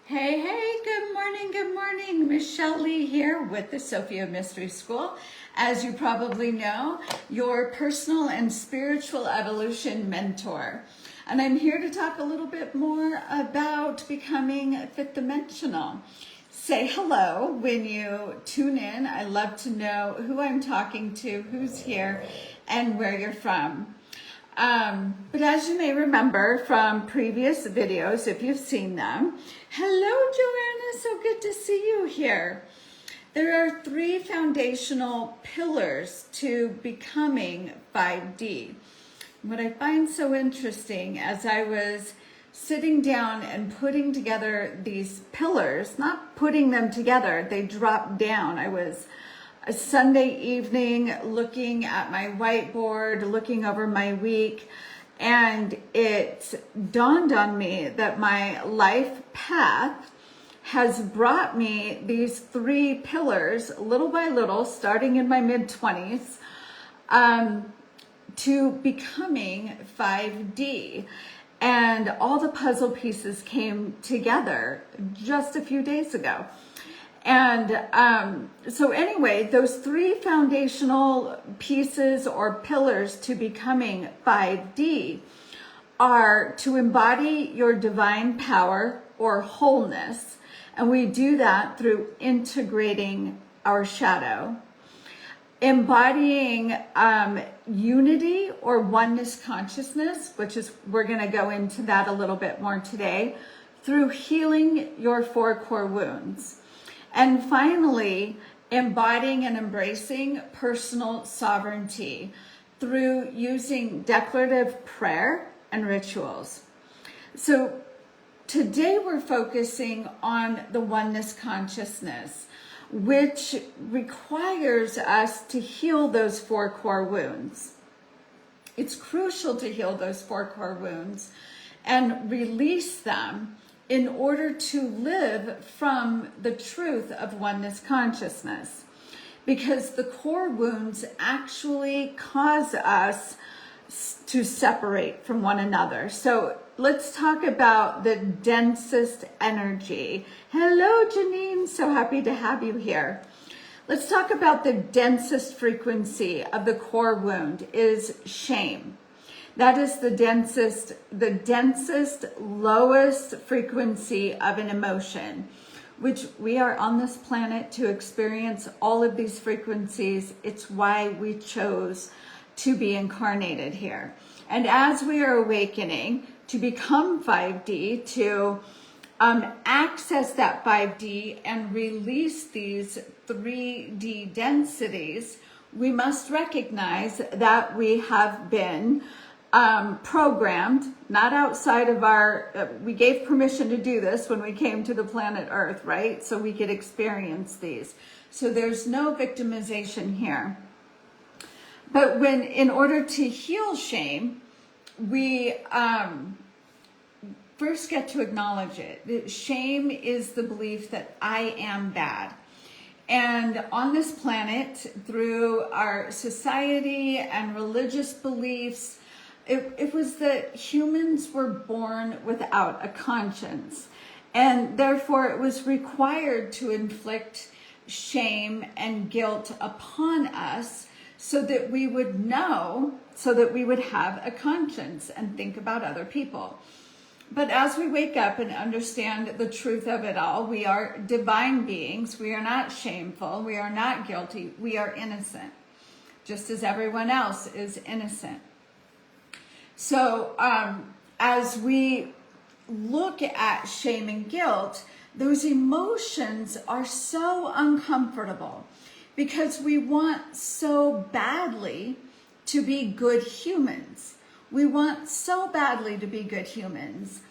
Hey, hey, good morning. Michelle Lee here with the Sophia Mystery School. As you probably know, your personal and spiritual evolution mentor. And I'm here to talk a little bit more about becoming fifth dimensional. Say hello when you tune in. I love to know who I'm talking to, who's here, and where you're from. But as you may remember from previous videos, if you've seen them, hello Joanna, so good to see you here. There are three foundational pillars to becoming 5D. What I find so interesting as I was sitting down and putting together these pillars, not putting them together, they dropped down. I was a Sunday evening looking at my whiteboard, looking over my week, and it dawned on me that my life path has brought me these three pillars little by little, starting in my mid-20s, to becoming 5D. And all the puzzle pieces came together just a few days ago. And so anyway, those three foundational pieces or pillars to becoming 5D are to embody your divine power or wholeness. And we do that through integrating our shadow, embodying unity or oneness consciousness, which is, we're going to go into that a little bit more today, through healing your 4 core wounds. And finally, embodying and embracing personal sovereignty through using declarative prayer and rituals. So today we're focusing on the oneness consciousness, which requires us to heal those 4 core wounds. It's crucial to heal those 4 core wounds and release them in order to live from the truth of oneness consciousness, because the core wounds actually cause us to separate from one another. So let's talk about the densest energy. Hello, Janine, so happy to have you here. Let's talk about the densest frequency of the core wound is shame. That is the densest, lowest frequency of an emotion, which we are on this planet to experience all of these frequencies. It's why we chose to be incarnated here. And as we are awakening to become 5D, to access that 5D and release these 3D densities, we must recognize that we have been programmed, not outside of our, we gave permission to do this when we came to the planet Earth, right? So we could experience these. So there's no victimization here. But in order to heal shame, we first get to acknowledge it. Shame is the belief that I am bad. And on this planet, through our society and religious beliefs, it was that humans were born without a conscience, and therefore it was required to inflict shame and guilt upon us so that we would know, so that we would have a conscience and think about other people. But as we wake up and understand the truth of it all, we are divine beings. We are not shameful. We are not guilty. We are innocent, just as everyone else is innocent. So as we look at shame and guilt, those emotions are so uncomfortable because we want so badly to be good humans. We want so badly to be good humans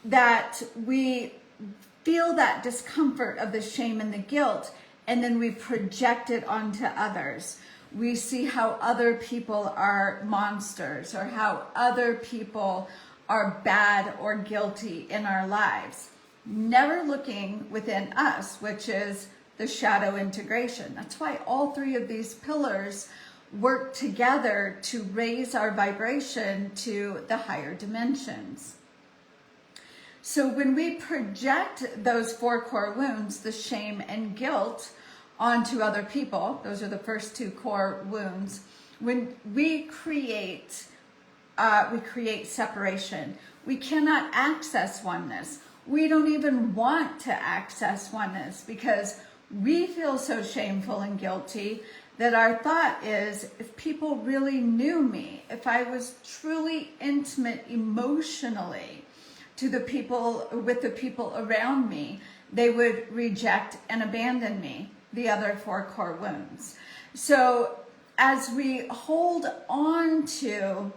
that we feel that discomfort of the shame and the guilt, and then we project it onto others. We see how other people are monsters or how other people are bad or guilty in our lives, never looking within us, which is the shadow integration. That's why all three of these pillars work together to raise our vibration to the higher dimensions. So when we project those 4 core wounds, the shame and guilt, onto other people, those are the first 2 core wounds, when we create separation. We cannot access oneness. We don't even want to access oneness because we feel so shameful and guilty that our thought is, if people really knew me, if I was truly intimate emotionally with the people around me, they would reject and abandon me, the other 4 core wounds. So as we hold on to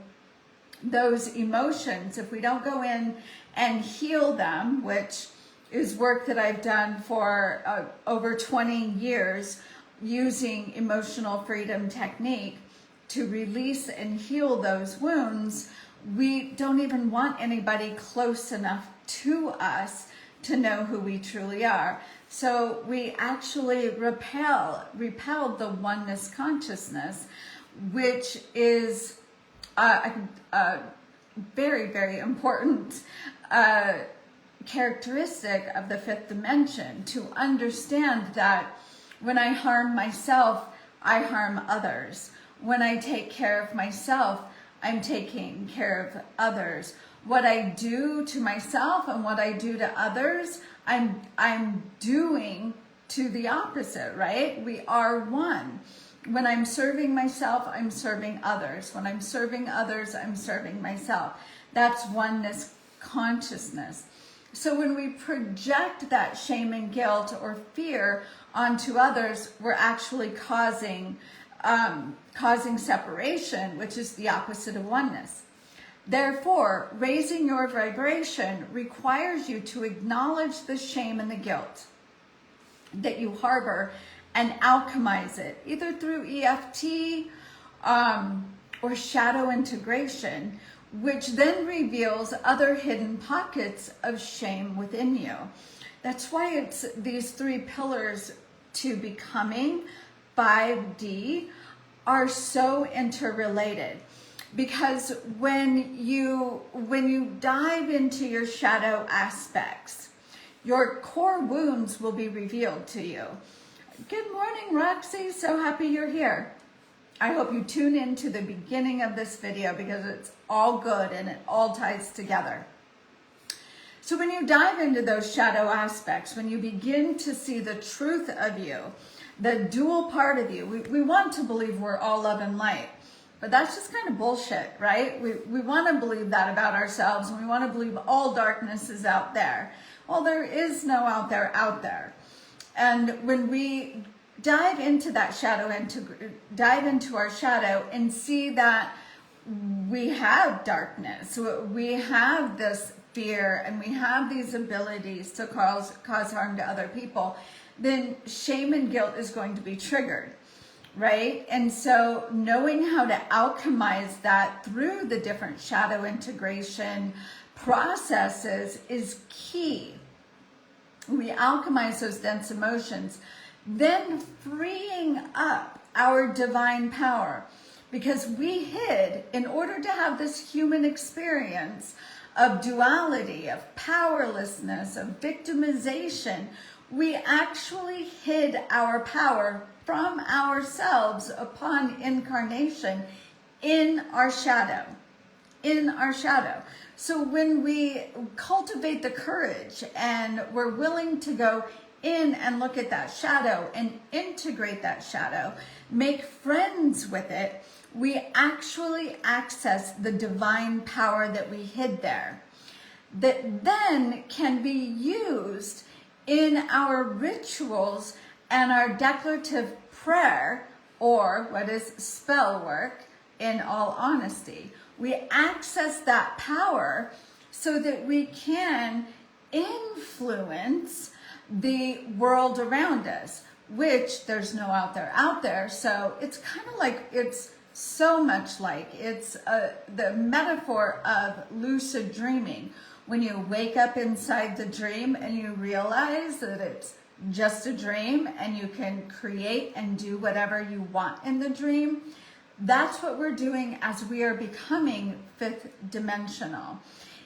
those emotions, if we don't go in and heal them, which is work that I've done for over 20 years using emotional freedom technique to release and heal those wounds, we don't even want anybody close enough to us to know who we truly are. So we actually repelled the oneness consciousness, which is a very, very important characteristic of the 5th dimension, to understand that when I harm myself, I harm others. When I take care of myself, I'm taking care of others. What I do to myself and what I do to others, I'm doing to the opposite, right? We are one. When I'm serving myself, I'm serving others. When I'm serving others, I'm serving myself. That's oneness consciousness. So when we project that shame and guilt or fear onto others, we're actually causing separation, which is the opposite of oneness. Therefore, raising your vibration requires you to acknowledge the shame and the guilt that you harbor and alchemize it, either through EFT or shadow integration, which then reveals other hidden pockets of shame within you. That's why it's these 3 pillars to becoming 5D are so interrelated. Because when you dive into your shadow aspects, your core wounds will be revealed to you. Good morning, Roxy. So happy you're here. I hope you tune in to the beginning of this video because it's all good and it all ties together. So when you dive into those shadow aspects, when you begin to see the truth of you, the dual part of you, we want to believe we're all love and light, but that's just kind of bullshit, right? We want to believe that about ourselves, and we want to believe all darkness is out there. Well, there is no out there. And when we dive into that shadow and to dive into our shadow and see that we have darkness, we have this fear, and we have these abilities to cause harm to other people, then shame and guilt is going to be triggered, right? And so knowing how to alchemize that through the different shadow integration processes is key. We alchemize those dense emotions, then freeing up our divine power, because we hid, in order to have this human experience of duality, of powerlessness, of victimization, we actually hid our power from ourselves upon incarnation in our shadow. So when we cultivate the courage and we're willing to go in and look at that shadow and integrate that shadow, make friends with it, we actually access the divine power that we hid there, that then can be used in our rituals and our declarative prayer, or what is spell work, in all honesty. We access that power so that we can influence the world around us, which there's no out there. So it's kind of like, it's so much like, it's the metaphor of lucid dreaming. When you wake up inside the dream and you realize that it's just a dream and you can create and do whatever you want in the dream, that's what we're doing as we are becoming 5th dimensional,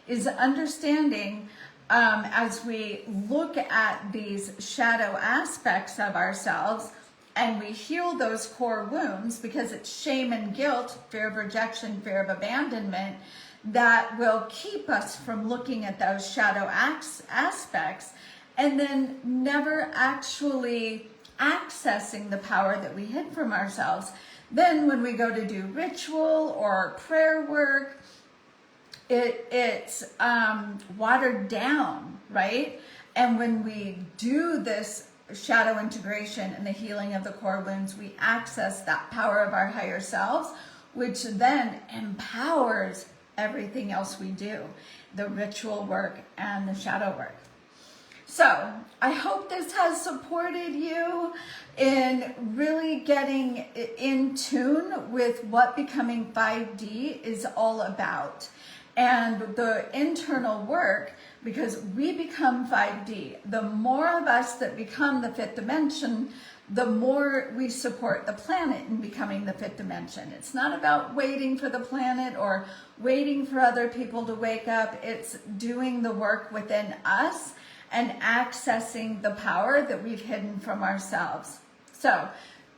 is understanding as we look at these shadow aspects of ourselves and we heal those core wounds, because it's shame and guilt, fear of rejection, fear of abandonment, that will keep us from looking at those shadow aspects and then never actually accessing the power that we hid from ourselves. Then when we go to do ritual or prayer work, it's watered down, right? And when we do this shadow integration and the healing of the core wounds, we access that power of our higher selves, which then empowers everything else we do, the ritual work and the shadow work. So I hope this has supported you in really getting in tune with what becoming 5D is all about. And the internal work, because we become 5D. The more of us that become the fifth dimension, the more we support the planet in becoming the fifth dimension. It's not about waiting for the planet or waiting for other people to wake up. It's doing the work within us and accessing the power that we've hidden from ourselves. So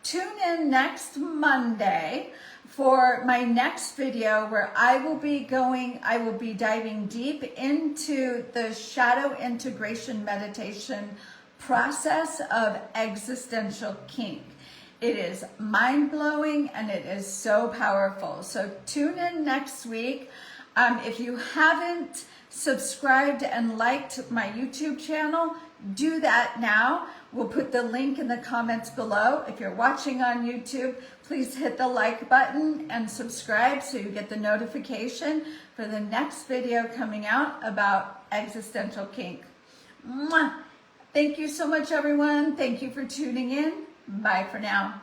tune in next Monday for my next video, where I will be diving deep into the shadow integration meditation process of existential kink. It is mind-blowing and it is so powerful. So tune in next week. If you haven't subscribed and liked my YouTube channel, do that now. We'll put the link in the comments below. If you're watching on YouTube, please hit the like button and subscribe so you get the notification for the next video coming out about existential kink. Mwah! Thank you so much, everyone. Thank you for tuning in. Bye for now.